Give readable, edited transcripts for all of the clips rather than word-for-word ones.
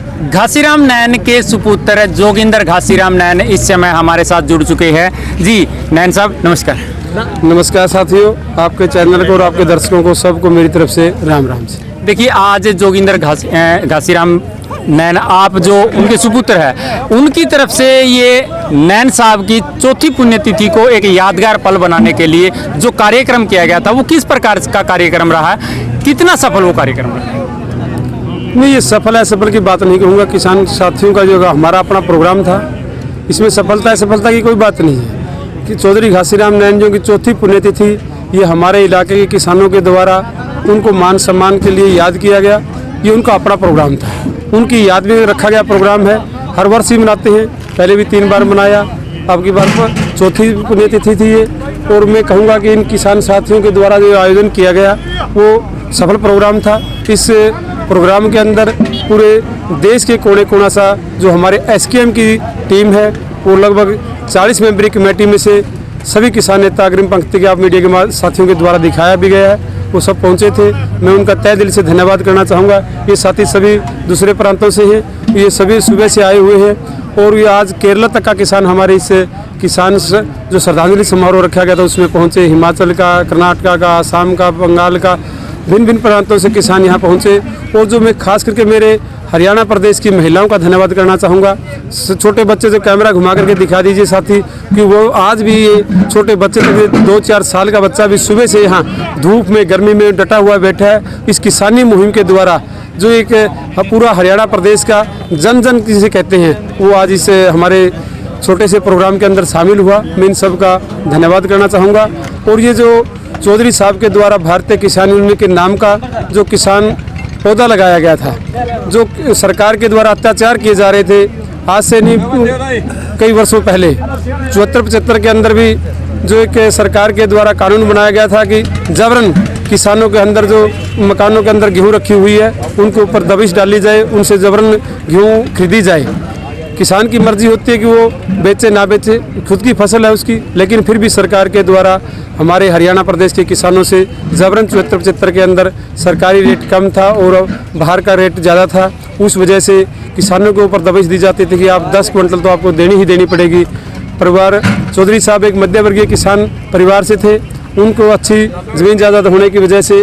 घासीराम नैन के सुपुत्र जोगिंदर घासीराम नैन इस समय हमारे साथ जुड़ चुके हैं। जी नैन साहब नमस्कार। नमस्कार साथियों, आपके चैनल को और आपके दर्शकों को सबको मेरी तरफ से राम राम से। देखिए आज जोगिंदर घासीराम नैन आप जो उनके सुपुत्र हैं उनकी तरफ से ये नैन साहब की चौथी पुण्यतिथि को एक यादगार पल बनाने के लिए जो कार्यक्रम किया गया था वो किस प्रकार का कार्यक्रम रहा, कितना सफल वो कार्यक्रम रहा? नहीं, ये सफल है सफल की बात नहीं कहूँगा। किसान साथियों का जो हमारा अपना प्रोग्राम था इसमें सफलता की कोई बात नहीं है कि चौधरी घासीराम नैन जो की चौथी पुण्यतिथि ये हमारे इलाके के किसानों के द्वारा उनको मान सम्मान के लिए याद किया गया। ये उनका अपना प्रोग्राम था, उनकी याद में रखा गया प्रोग्राम है। हर वर्ष ही मनाते हैं, पहले भी 3 बार मनाया, अब की बार पर चौथी पुण्यतिथि थी ये। और मैं कहूँगा कि इन किसान साथियों के द्वारा जो आयोजन किया गया वो सफल प्रोग्राम था। इस प्रोग्राम के अंदर पूरे देश के कोने कोना सा जो हमारे SKM की टीम है वो लगभग 40 मेंबरी कमेटी में से सभी किसान नेता अग्रिम पंक्ति के आप मीडिया के साथियों के द्वारा दिखाया भी गया है, वो सब पहुंचे थे। मैं उनका तहे दिल से धन्यवाद करना चाहूँगा। ये साथी सभी दूसरे प्रांतों से हैं, ये सभी सुबह से आए हुए हैं और ये आज केरला तक का किसान हमारे इस किसान जो श्रद्धांजलि समारोह रखा गया था उसमें पहुँचे। हिमाचल का, कर्नाटका का, आसाम का, बंगाल का, भिन्न भिन्न प्रांतों से किसान यहाँ पहुँचे। और जो मैं खास करके मेरे हरियाणा प्रदेश की महिलाओं का धन्यवाद करना चाहूँगा। छोटे बच्चे जो कैमरा घुमा करके दिखा दीजिए साथी कि वो आज भी ये छोटे बच्चे तक 2-4 साल का बच्चा भी सुबह से यहाँ धूप में गर्मी में डटा हुआ बैठा है। इस किसानी मुहिम के द्वारा जो एक पूरा हरियाणा प्रदेश का जन जन जिसे कहते हैं वो आज इस हमारे छोटे से प्रोग्राम के अंदर शामिल हुआ। मैं इन सब का धन्यवाद करना चाहूँगा। और ये जो चौधरी साहब के द्वारा भारतीय किसान यूनियन के नाम का जो किसान पौधा लगाया गया था, जो सरकार के द्वारा अत्याचार किए जा रहे थे आज से नहीं कई वर्षों पहले 74-75 के अंदर भी जो एक सरकार के द्वारा कानून बनाया गया था कि जबरन किसानों के अंदर जो मकानों के अंदर गेहूँ रखी हुई है उनके ऊपर दबिश डाली जाए, उनसे जबरन गेहूँ खरीदी जाए। किसान की मर्जी होती है कि वो बेचे ना बेचे, खुद की फसल है उसकी, लेकिन फिर भी सरकार के द्वारा हमारे हरियाणा प्रदेश के किसानों से जबरन 74-75 के अंदर सरकारी रेट कम था और बाहर का रेट ज़्यादा था। उस वजह से किसानों के ऊपर दबिश दी जाती थी कि आप 10 क्विंटल तो आपको देनी ही देनी पड़ेगी। परिवार चौधरी साहब एक मध्यवर्गीय किसान परिवार से थे, उनको अच्छी ज़मीन जायदाद होने की वजह से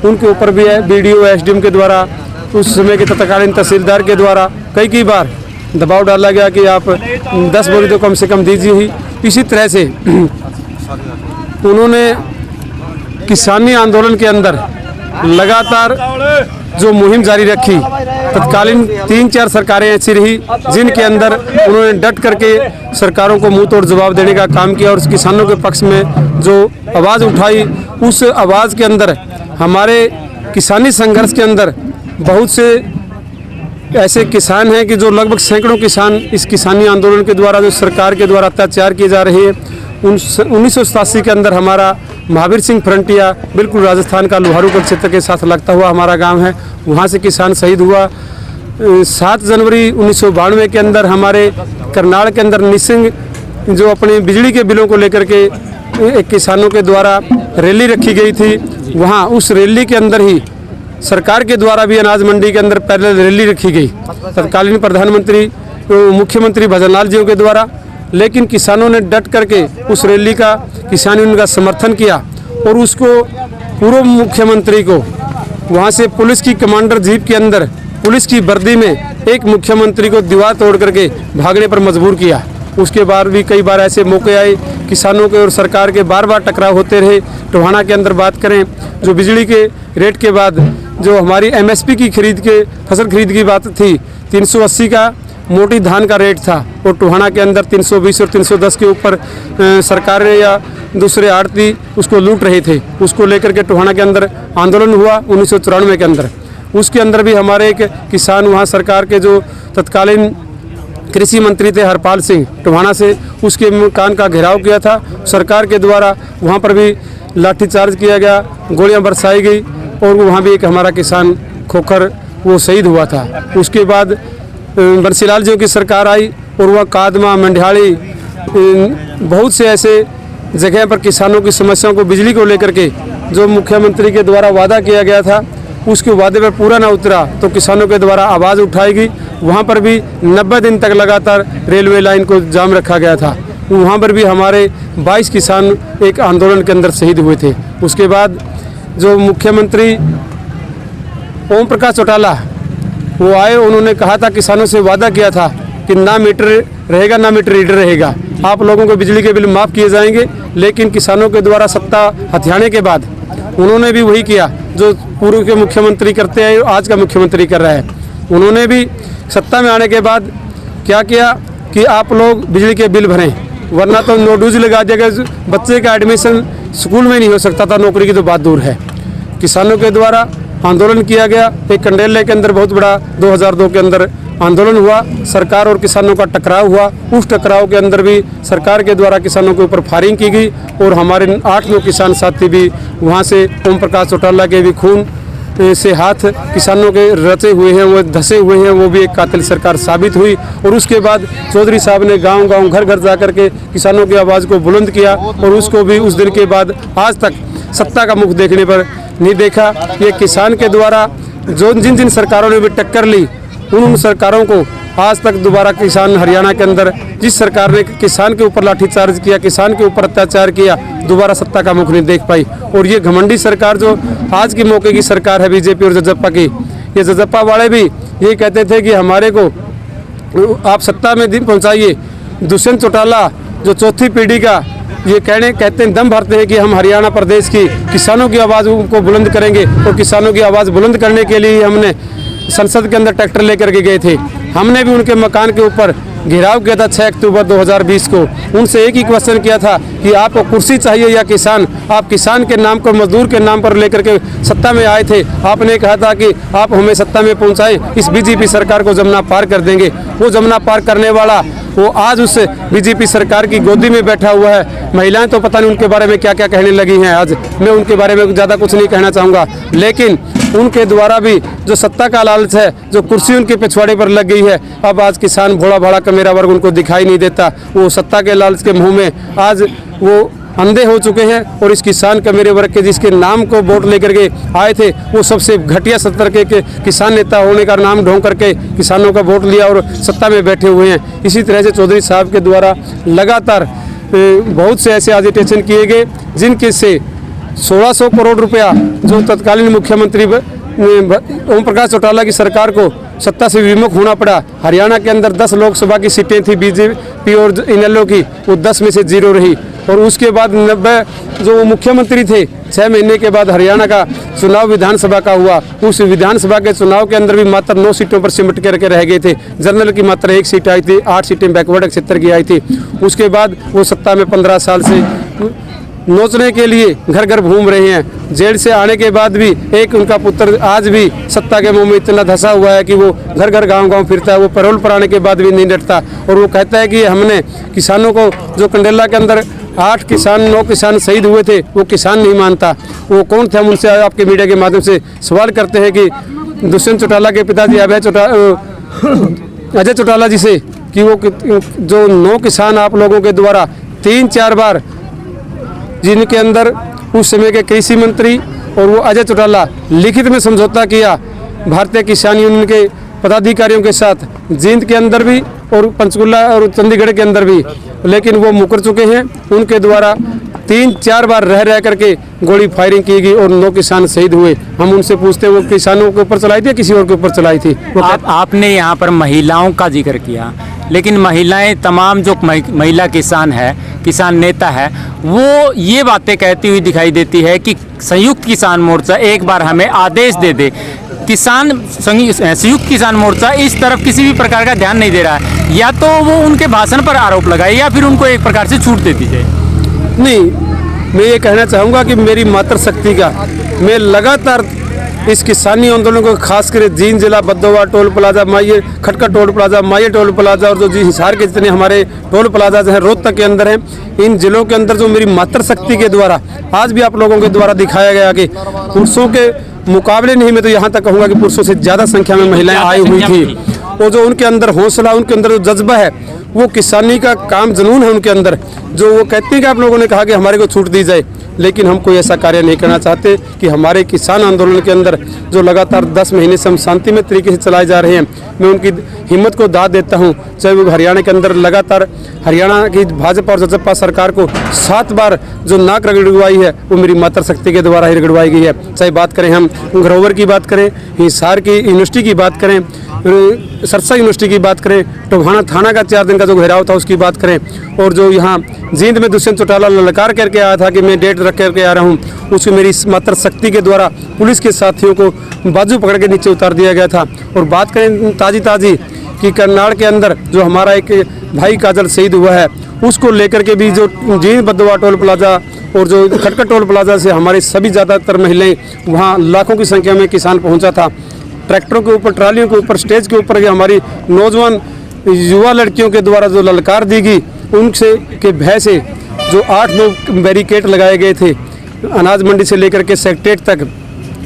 उनके ऊपर भी है BDO SDM के द्वारा, उस समय के तत्कालीन तहसीलदार के द्वारा कई बार दबाव डाला गया कि आप 10 बोरी तो कम से कम दीजिए ही। इसी तरह से उन्होंने किसानी आंदोलन के अंदर लगातार जो मुहिम जारी रखी। तत्कालीन 3-4 सरकारें ऐसी रही जिनके अंदर उन्होंने डट करके सरकारों को मुंह तोड़ जवाब देने का काम किया और किसानों के पक्ष में जो आवाज़ उठाई, उस आवाज़ के अंदर हमारे किसानी संघर्ष के अंदर बहुत से ऐसे किसान हैं कि जो लगभग सैकड़ों किसान इस किसानी आंदोलन के द्वारा जो सरकार के द्वारा अत्याचार किए जा रहे हैं। 1987 के अंदर हमारा महावीर सिंह फ्रंटिया बिल्कुल राजस्थान का लोहारूगढ़ क्षेत्र के साथ लगता हुआ हमारा गांव है, वहां से किसान शहीद हुआ। 7 जनवरी 1992 के अंदर हमारे करनाल के अंदर निसिंग जो अपने बिजली के बिलों को लेकर के एक किसानों के द्वारा रैली रखी गई थी, वहाँ उस रैली के अंदर ही सरकार के द्वारा भी अनाज मंडी के अंदर पहले रैली रखी गई तत्कालीन प्रधानमंत्री मुख्यमंत्री भजनलाल जी के द्वारा। लेकिन किसानों ने डट करके उस रैली का किसान यूनियन का समर्थन किया और उसको पूर्व मुख्यमंत्री को वहां से पुलिस की कमांडर जीप के अंदर पुलिस की वर्दी में एक मुख्यमंत्री को दीवार तोड़ करके भागने पर मजबूर किया। उसके बाद भी कई बार ऐसे मौके आए किसानों के और सरकार के बार टकराव होते रहे। टोहाना के अंदर बात करें जो बिजली के रेट के बाद जो हमारी MSP की फसल खरीद की बात थी, 380 का मोटी धान का रेट था और टोहाना के अंदर 320 और 310 के ऊपर सरकार या दूसरे आड़ती उसको लूट रहे थे। उसको लेकर के टोहाना के अंदर आंदोलन हुआ 1994 के अंदर। उसके अंदर भी हमारे एक किसान वहाँ सरकार के जो तत्कालीन कृषि मंत्री थे हरपाल सिंह टोहाना से, उसके मकान का घेराव किया था। सरकार के द्वारा वहाँ पर भी लाठीचार्ज किया गया, गोलियाँ बरसाई गई और वहाँ भी एक हमारा किसान खोखर वो शहीद हुआ था। उसके बाद बंसीलाल जी की सरकार आई और वह कादमा, मंडियाली, बहुत से ऐसे जगह पर किसानों की समस्याओं को बिजली को लेकर के जो मुख्यमंत्री के द्वारा वादा किया गया था उसके वादे पर पूरा ना उतरा तो किसानों के द्वारा आवाज़ उठाएगी। वहाँ पर भी 90 दिन तक लगातार रेलवे लाइन को जाम रखा गया था। वहाँ पर भी हमारे 22 किसान एक आंदोलन के अंदर शहीद हुए थे। उसके बाद जो मुख्यमंत्री ओम प्रकाश चौटाला वो आए, उन्होंने कहा था, किसानों से वादा किया था कि ना मीटर रहेगा ना मीटर रीडर रहेगा, आप लोगों को बिजली के बिल माफ़ किए जाएंगे। लेकिन किसानों के द्वारा सत्ता हथियाने के बाद उन्होंने भी वही किया जो पूर्व के मुख्यमंत्री करते हैं, आज का मुख्यमंत्री कर रहा है। उन्होंने भी सत्ता में आने के बाद क्या किया कि आप लोग बिजली के बिल भरें, वरना तो नो ड्यूज लगा दिया गया। बच्चे का एडमिशन स्कूल में नहीं हो सकता था, नौकरी की तो बात दूर है। किसानों के द्वारा आंदोलन किया गया। एक कंडेले के अंदर बहुत बड़ा 2002 के अंदर आंदोलन हुआ, सरकार और किसानों का टकराव हुआ। उस टकराव के अंदर भी सरकार के द्वारा किसानों के ऊपर फायरिंग की गई और हमारे 8-9 किसान साथी भी वहाँ से ओम प्रकाश चौटाला के भी खून से हाथ किसानों के रचे हुए हैं, वो धसे हुए हैं, वो भी एक कातिल सरकार साबित हुई। और उसके बाद चौधरी साहब ने गांव-गांव घर-घर जा कर के किसानों की आवाज़ को बुलंद किया और उसको भी उस दिन के बाद आज तक सत्ता का मुख देखने पर नहीं देखा। ये किसान के द्वारा जो जिन सरकारों ने भी टक्कर ली, उन सरकारों को आज तक दोबारा किसान हरियाणा के अंदर जिस सरकार ने किसान के ऊपर लाठीचार्ज किया, किसान के ऊपर अत्याचार किया, दोबारा सत्ता का मुख नहीं देख पाई। और ये घमंडी सरकार जो आज के मौके की सरकार है बीजेपी और जजप्पा की, ये जजप्पा वाले भी ये कहते थे कि हमारे को आप सत्ता में दिन पहुँचाइए। दुष्यंत चौटाला जो चौथी पीढ़ी का ये कहते हैं, दम भरते हैं कि हम हरियाणा प्रदेश की किसानों की आवाज़ को बुलंद करेंगे। और किसानों की आवाज़ बुलंद करने के लिए हमने संसद के अंदर ट्रैक्टर लेकर के गए थे। हमने भी उनके मकान के ऊपर घेराव किया था 6 अक्टूबर 2020 को। उनसे एक ही क्वेश्चन किया था कि आपको कुर्सी चाहिए या किसान। आप किसान के नाम को मजदूर के नाम पर लेकर के सत्ता में आए थे। आपने कहा था कि आप हमें सत्ता में पहुंचाएं, इस बीजेपी सरकार को जमुना पार कर देंगे। वो जमुना पार करने वाला वो आज उस बीजेपी सरकार की गोदी में बैठा हुआ है। महिलाएं तो पता नहीं उनके बारे में क्या क्या कहने लगी हैं। आज मैं उनके बारे में ज़्यादा कुछ नहीं कहना चाहूँगा, लेकिन उनके द्वारा भी जो सत्ता का लालच है, जो कुर्सी उनके पिछवाड़े पर लग गई है, अब आज किसान भोला भाड़ा का मेरा वर्ग उनको दिखाई नहीं देता। वो सत्ता के लालच के मुंह में आज वो अंधे हो चुके हैं। और इस किसान का मेरे वर्ग के जिसके नाम को वोट लेकर के आए थे, वो सबसे घटिया सत्तर के किसान नेता होने का नाम ढोंग करके किसानों का वोट लिया और सत्ता में बैठे हुए हैं। इसी तरह से चौधरी साहब के द्वारा लगातार बहुत से ऐसे एजिटेशन किए गए जिनके से 1600 करोड़ रुपया जो तत्कालीन मुख्यमंत्री ओम प्रकाश चौटाला की सरकार को सत्ता से विमुख होना पड़ा। हरियाणा के अंदर 10 लोकसभा की सीटें थी बीजेपी और इनेलो की, वो 10 में से 0 रही। और उसके बाद 90 जो मुख्यमंत्री थे, 6 महीने के बाद हरियाणा का चुनाव विधानसभा का हुआ। उस विधानसभा के चुनाव के अंदर भी मात्र 9 सीटों पर सिमट करके रह गए थे। जनरल की मात्र 1 सीट आई थी, 8 सीटें बैकवर्ड क्षेत्र की आई थी। उसके बाद वो सत्ता में 15 साल से नोचने के लिए घर घर घूम रहे हैं। जेल से आने के बाद भी एक उनका पुत्र आज भी सत्ता के मुंह में इतना धंसा हुआ है कि वो घर घर गांव-गांव फिरता है। वो पैरोल पर आने के बाद भी नहीं डरता और वो कहता है कि हमने किसानों को, जो कंडेला के अंदर 8 किसान 9 किसान शहीद हुए थे, वो किसान नहीं मानता। वो कौन थे? हम उनसे आपके मीडिया के माध्यम से सवाल करते हैं कि दुष्यंत चौटाला के पिताजी अजय चौटाला जी से कि वो जो 9 किसान आप लोगों के द्वारा 3-4 बार, जिनके अंदर उस समय के कृषि मंत्री और वो अजय चौटाला लिखित में समझौता किया भारतीय किसान यूनियन के पदाधिकारियों के साथ, जींद के अंदर भी और पंचकुला और चंडीगढ़ के अंदर भी, लेकिन वो मुकर चुके हैं। उनके द्वारा 3-4 बार रह करके गोली फायरिंग की गई और 9 किसान शहीद हुए। हम उनसे पूछते हैं वो किसानों के ऊपर चलाई थी या किसी और के ऊपर चलाई थी? आपने यहाँ पर महिलाओं का जिक्र किया, लेकिन महिलाएं तमाम जो महिला किसान है, किसान नेता है, वो ये बातें कहती हुई दिखाई देती है कि संयुक्त किसान मोर्चा एक बार हमें आदेश दे दे। संयुक्त किसान मोर्चा इस तरफ किसी भी प्रकार का ध्यान नहीं दे रहा है। या तो वो उनके भाषण पर आरोप लगाए या फिर उनको एक प्रकार से छूट दे दी जाए। नहीं, मैं ये कहना चाहूँगा कि मेरी मातृशक्ति का मैं लगातार इस किसानी आंदोलन को, खासकर जींद जिला बद्दोवा टोल प्लाजा, माये खटका टोल प्लाजा, माये टोल प्लाजा और जो जी हिसार के जितने हमारे टोल प्लाजा हैं रोहतक के अंदर हैं, इन जिलों के अंदर जो मेरी मातृशक्ति के द्वारा आज भी आप लोगों के द्वारा दिखाया गया कि पुरुषों के मुकाबले नहीं, मैं तो यहाँ तक कहूँगा कि पुरुषों से ज़्यादा संख्या में महिलाएं आई हुई थी। और जो उनके अंदर हौसला, उनके अंदर जो जज्बा है, वो किसानी का काम जुनून है उनके अंदर, जो वो कहते हैं कि आप लोगों ने कहा कि हमारे को छूट दी जाए, लेकिन हम कोई ऐसा कार्य नहीं करना चाहते कि हमारे किसान आंदोलन के अंदर जो लगातार 10 महीने से हम शांतिमय तरीके से चलाए जा रहे हैं, मैं उनकी हिम्मत को दाद देता हूं। चाहे वो हरियाणा के अंदर लगातार हरियाणा की भाजपा और जसपा सरकार को 7 बार जो नाक रगड़वाई है वो मेरी मातृशक्ति के द्वारा ही रगड़वाई गई है। चाहे बात करें हम घरोवर की बात करें, हिसार की यूनिवर्सिटी की बात करें, सरसा यूनिवर्सिटी की बात करें, टोहाना थाना का 4 दिन का जो घेराव था उसकी बात करें, और जो यहाँ जींद में दुष्यंत चौटाला ललकार करके आया था कि मैं डेट रख करके आ रहा हूँ, उसको मेरी मातृशक्ति के द्वारा पुलिस के साथियों को बाजू पकड़ के नीचे उतार दिया गया था। और बात करें ताज़ी कि करनाल के अंदर जो हमारा एक भाई काजल शहीद हुआ है, उसको लेकर के भी जो जींद बदवा टोल प्लाजा और जो खटखट टोल प्लाजा से हमारे सभी ज़्यादातर महिलाएं वहाँ लाखों की संख्या में किसान पहुँचा था। ट्रैक्टरों के ऊपर, ट्रालियों के ऊपर, स्टेज के ऊपर हमारी नौजवान युवा लड़कियों के द्वारा जो ललकार दी गई, उनसे के भय से जो 8-9 बैरिकेड लगाए गए थे, अनाज मंडी से लेकर के सेक्रेटेरिएट तक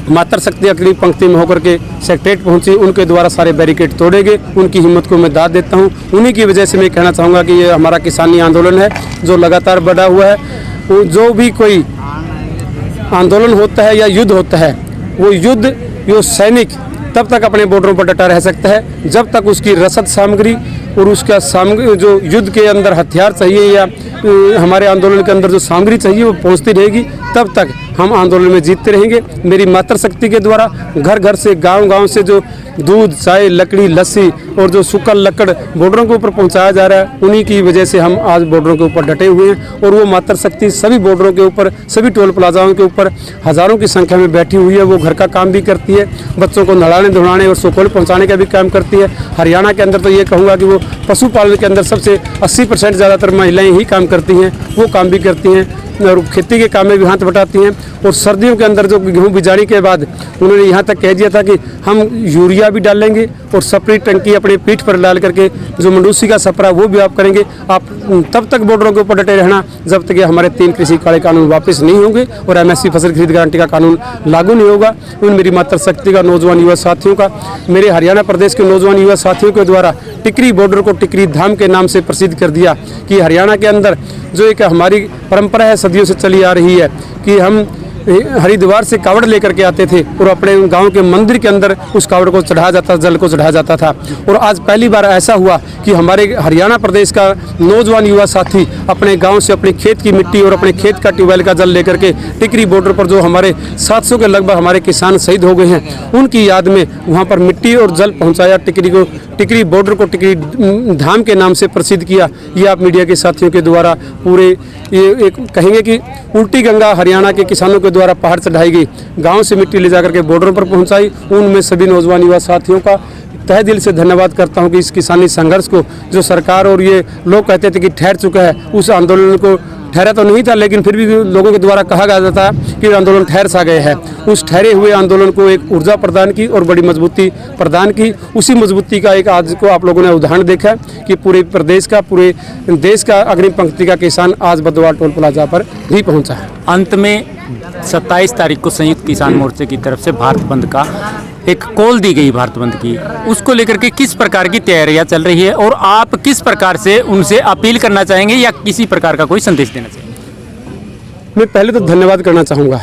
मातृशक्ति अगली पंक्ति में होकर के सेक्रेटेरिएट पहुंची, उनके द्वारा सारे बैरिकेड तोड़े गए। उनकी हिम्मत को मैं दाद देता हूं। उन्हीं की वजह से मैं कहना चाहूँगा कि ये हमारा किसानी आंदोलन है जो लगातार बढ़ा हुआ है। जो भी कोई आंदोलन होता है या युद्ध होता है, वो युद्ध जो सैनिक तब तक अपने बॉर्डरों पर डटा रह सकता है जब तक उसकी रसद सामग्री और उसका सामग्री जो युद्ध के अंदर हथियार चाहिए या हमारे आंदोलन के अंदर जो सामग्री चाहिए वो पहुंचती रहेगी, तब तक हम आंदोलन में जीतते रहेंगे। मेरी मातृशक्ति के द्वारा घर घर से, गांव-गांव से जो दूध, चाय, लकड़ी, लस्सी और जो सूखा लकड़ बॉर्डरों के ऊपर पहुंचाया जा रहा है, उन्हीं की वजह से हम आज बॉर्डरों के ऊपर डटे हुए हैं। और वो मातृशक्ति सभी बॉर्डरों के ऊपर, सभी टोल प्लाजाओं के ऊपर हज़ारों की संख्या में बैठी हुई है। वो घर का काम भी करती है, बच्चों को नहलाने धुलाने और सुखोल पहुँचाने का भी काम करती है। हरियाणा के अंदर तो ये कहूँगा कि वो पशुपालन के अंदर सबसे 80% ज़्यादातर महिलाएँ ही काम करती हैं, वो काम भी करती हैं और खेती के काम में भी हाथ बटाती हैं। और सर्दियों के अंदर जो गेहूं बिजाने के बाद उन्होंने यहाँ तक कह दिया था कि हम यूरिया भी डालेंगे और सप्री टंकी अपने पीठ पर डाल करके जो मंडूसी का सपरा वो भी आप करेंगे। आप तब तक बॉर्डरों के ऊपर डटे रहना जब तक ये हमारे 3 कृषि काले कानून वापस नहीं होंगे और MSP फसल खरीद गारंटी का कानून लागू नहीं होगा। उन मेरी मातृशक्ति का, नौजवान युवा साथियों का, मेरे हरियाणा प्रदेश के नौजवान युवा साथियों के द्वारा टिकरी बॉर्डर को टिकरी धाम के नाम से प्रसिद्ध कर दिया कि हरियाणा के अंदर जो एक हमारी परंपरा है, सदियों से चली आ रही है कि हम हरिद्वार से कावड़ लेकर के आते थे और अपने गांव के मंदिर के अंदर उस कावड़ को चढ़ाया जाता, जल को चढ़ाया जाता था। और आज पहली बार ऐसा हुआ कि हमारे हरियाणा प्रदेश का नौजवान युवा साथी अपने गांव से अपने खेत की मिट्टी और अपने खेत का ट्यूबवेल का जल लेकर के टिकरी बॉर्डर पर जो हमारे 700 के लगभग हमारे किसान शहीद हो गए हैं, उनकी याद में वहाँ पर मिट्टी और जल पहुँचाया। टिकरी बॉर्डर को टिकरी धाम के नाम से प्रसिद्ध किया। ये आप मीडिया के साथियों के द्वारा पूरे ये एक कहेंगे कि उल्टी गंगा हरियाणा के किसानों के द्वारा पहाड़ चढ़ाई गई, गांव से मिट्टी ले जाकर के बॉर्डर पर पहुंचाई। उनमें सभी नौजवान युवा साथियों का तहे दिल से धन्यवाद करता हूं कि इस किसानी संघर्ष को जो सरकार और ये लोग कहते थे कि ठहर चुका है, उस आंदोलन को ठहरा तो नहीं था, लेकिन फिर भी लोगों के द्वारा कहा गया था कि आंदोलन ठहर सा गए हैं। उस ठहरे हुए आंदोलन को एक ऊर्जा प्रदान की और बड़ी मजबूती प्रदान की। उसी मजबूती का एक आज को आप लोगों ने उदाहरण देखा कि पूरे प्रदेश का, पूरे देश का अग्रिम पंक्ति का किसान आज बदवाल टोल प्लाजा पर भी पहुंचा है। अंत में 27 तारीख को संयुक्त किसान मोर्चे की तरफ से भारत बंद का एक कॉल दी गई, भारत बंद की, उसको लेकर के किस प्रकार की तैयारियां चल रही है और आप किस प्रकार से उनसे अपील करना चाहेंगे या किसी प्रकार का कोई संदेश देना चाहेंगे? मैं पहले तो धन्यवाद करना चाहूँगा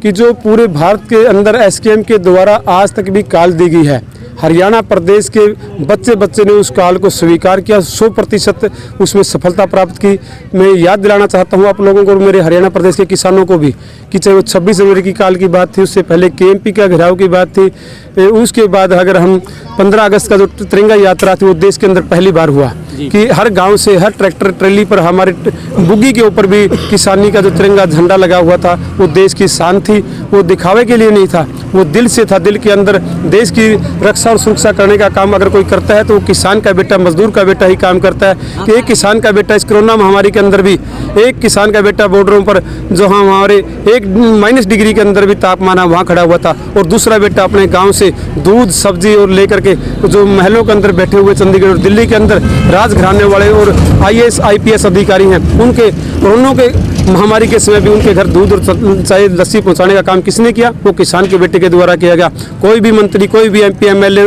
कि जो पूरे भारत के अंदर SKM के द्वारा आज तक भी कॉल दी गई है, हरियाणा प्रदेश के बच्चे ने उस कॉल को स्वीकार किया, 100% उसमें सफलता प्राप्त की। मैं याद दिलाना चाहता हूं आप लोगों को और मेरे हरियाणा प्रदेश के किसानों को भी कि चाहे वो 26 जनवरी की कॉल की बात थी, उससे पहले KMP का घेराव की बात थी, उसके बाद अगर हम 15 अगस्त का जो तिरंगा यात्रा थी वो देश के अंदर पहली बार हुआ कि हर गांव से, हर ट्रैक्टर ट्रेली पर हमारे बुग्गी के ऊपर भी किसानी का जो तिरंगा झंडा लगा हुआ था, वो देश की शान थी। वो दिखावे के लिए नहीं था, वो दिल से था। दिल के अंदर देश की रक्षा और सुरक्षा करने का काम अगर कोई करता है तो वो किसान का बेटा, मजदूर का बेटा ही काम करता है। कि एक किसान का बेटा इस कोरोना महामारी के अंदर भी, एक किसान का बेटा बॉर्डरों पर जो हमारे 1 डिग्री के अंदर भी तापमान वहाँ खड़ा हुआ था, और दूसरा बेटा अपने गाँव से दूध, सब्जी और लेकर के जो महलों के अंदर बैठे हुए चंडीगढ़ और दिल्ली के अंदर राजघराने वाले और IAS IPS अधिकारी हैं, उनके कोरोना के महामारी के समय भी उनके घर दूध और चाय, लस्सी पहुंचाने का काम किसने किया? वो किसान के बेटे के द्वारा किया गया। कोई भी मंत्री, कोई भी MP MLA,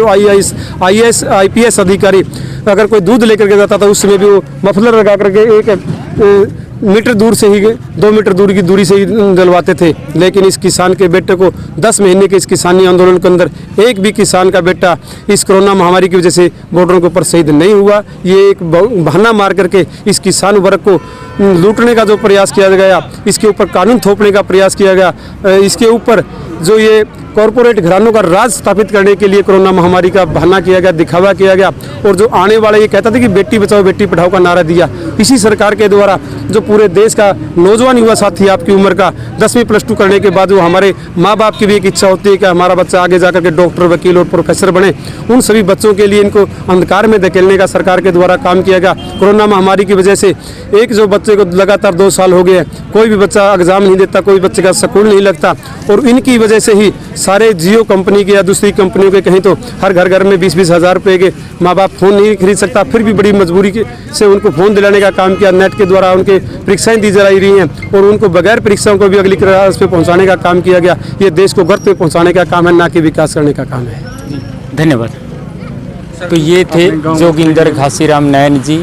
IAS IPS अधिकारी अगर कोई दूध लेकर के जाता था उस समय भी वो मफलर लगा करके एक मीटर दूर से ही 2 मीटर दूर की दूरी से ही दिलवाते थे। लेकिन इस किसान के बेटे को 10 महीने के इस किसानी आंदोलन के अंदर एक भी किसान का बेटा इस कोरोना महामारी की वजह से बॉर्डरों के ऊपर शहीद नहीं हुआ। ये एक बहाना मार करके इस किसान वर्ग को लूटने का जो प्रयास किया गया, इसके ऊपर कानून थोपने का प्रयास किया गया, इसके ऊपर जो ये कॉरपोरेट घरानों का राज स्थापित करने के लिए कोरोना महामारी का बहाना किया गया, दिखावा किया गया। और जो आने वाला ये कहता था कि बेटी बचाओ बेटी पढ़ाओ का नारा दिया, इसी सरकार के द्वारा जो पूरे देश का नौजवान युवा साथी आपकी उम्र का 10वीं +2 करने के बाद वो हमारे माँ बाप की भी एक इच्छा होती है कि हमारा बच्चा आगे जाकर के डॉक्टर, वकील और प्रोफेसर बने, उन सभी बच्चों के लिए इनको अंधकार में धकेलने का सरकार के द्वारा काम किया गया। कोरोना महामारी की वजह से एक जो बच्चे को लगातार 2 साल हो गए, कोई भी बच्चा एग्जाम नहीं देता, कोई बच्चे का स्कूल नहीं लगता, और इनकी वजह से ही सारे जियो कंपनी के या दूसरी कंपनियों के कहीं तो हर घर में 20-20 हज़ार रुपये के माँ बाप फ़ोन नहीं खरीद सकता, फिर भी बड़ी मजबूरी से उनको फ़ोन दिलाने का काम किया। नेट के द्वारा उनके परीक्षाएं दी जा रही हैं और उनको बगैर परीक्षाओं को भी अगली क्लास पे पहुंचाने का काम किया गया। ये देश को गर्त पे पहुंचाने का काम है, ना कि विकास करने का काम है। धन्यवाद। तो ये थे जोगिंदर घासीराम नयन जी,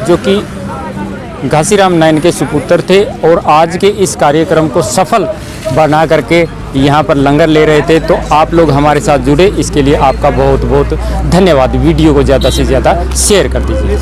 जो कि घासीराम नयन के सुपुत्र थे और आज के इस कार्यक्रम को सफल बना करके यहाँ पर लंगर ले रहे थे। तो आप लोग हमारे साथ जुड़े, इसके लिए आपका बहुत बहुत धन्यवाद। वीडियो को ज़्यादा से ज़्यादा शेयर कर दीजिए।